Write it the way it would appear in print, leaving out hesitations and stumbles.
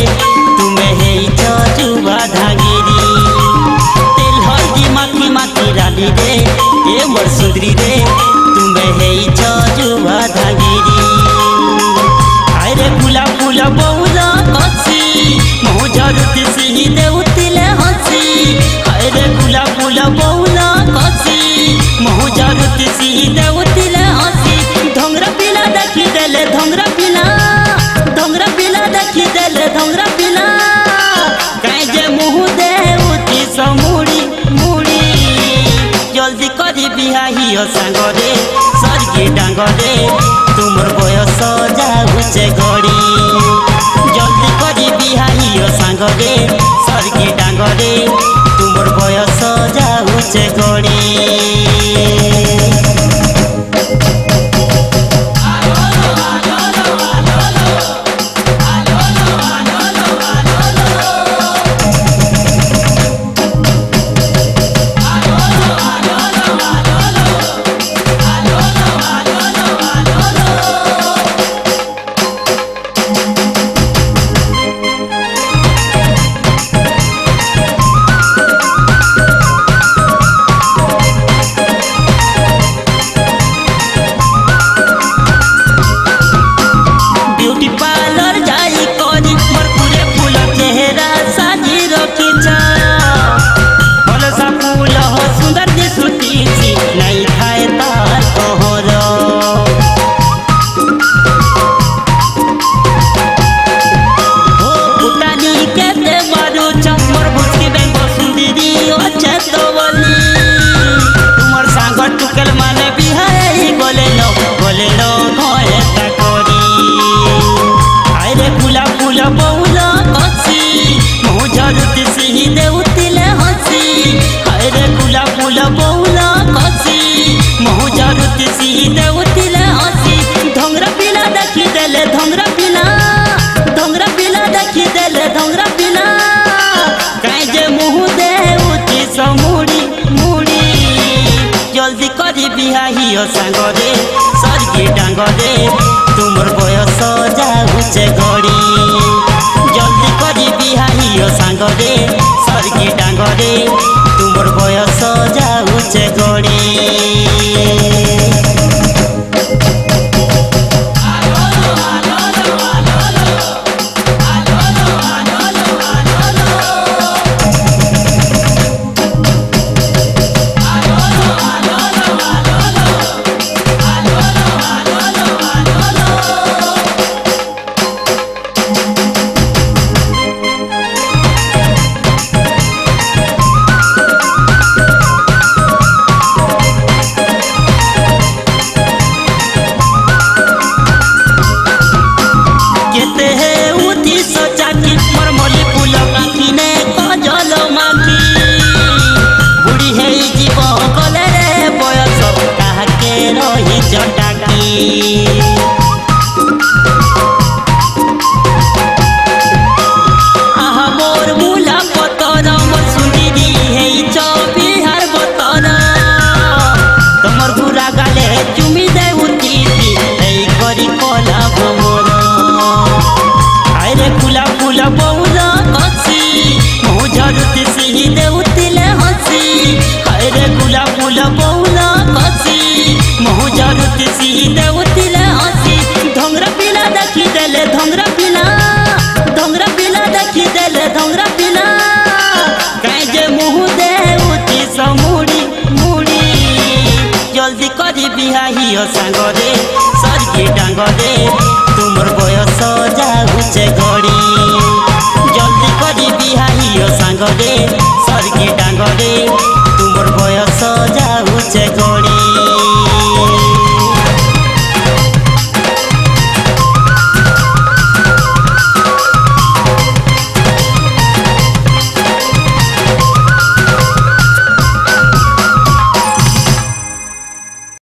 तुम्हें है जुआ धागेरी तेल हल्दी माखी माखी रानी रे ए मोर सुंदरी रे तुम्हें है जुआ धागेरी अरे फुला फुला बहुला कसी मोजरती सिही देउतिले हसी अरे फुला फुला बहुला कसी मोजरती सिही देउतिले हसी धोंगरा पिला देखी देले धोंगरा पिला देखी देले धोंगरा पिला काई जे मुह देउती समुड़ी मुड़ी जल्दी करी बिहाही सांगरे सरगी डांगरे तुमर बयस जाऊचे घड़ी जल्दी करी बिहाही सांगरे सरगी डांगरे तुमर बयस जाऊचे घड़ी। जल्दी करी बिहाही सांगरे सरगी डांगरे तुमर बयस जाऊचे घड़ी जल्दी करी बिहाही सांगरे सरगी डांगरे तुमर बयस जाऊचे घड़ी। जल्दी करी बिहाही सांगरे सरगी डांगरे तुमर बयस जाऊचे घड़ी जल्दी करी बिहाही सांगरे सरगी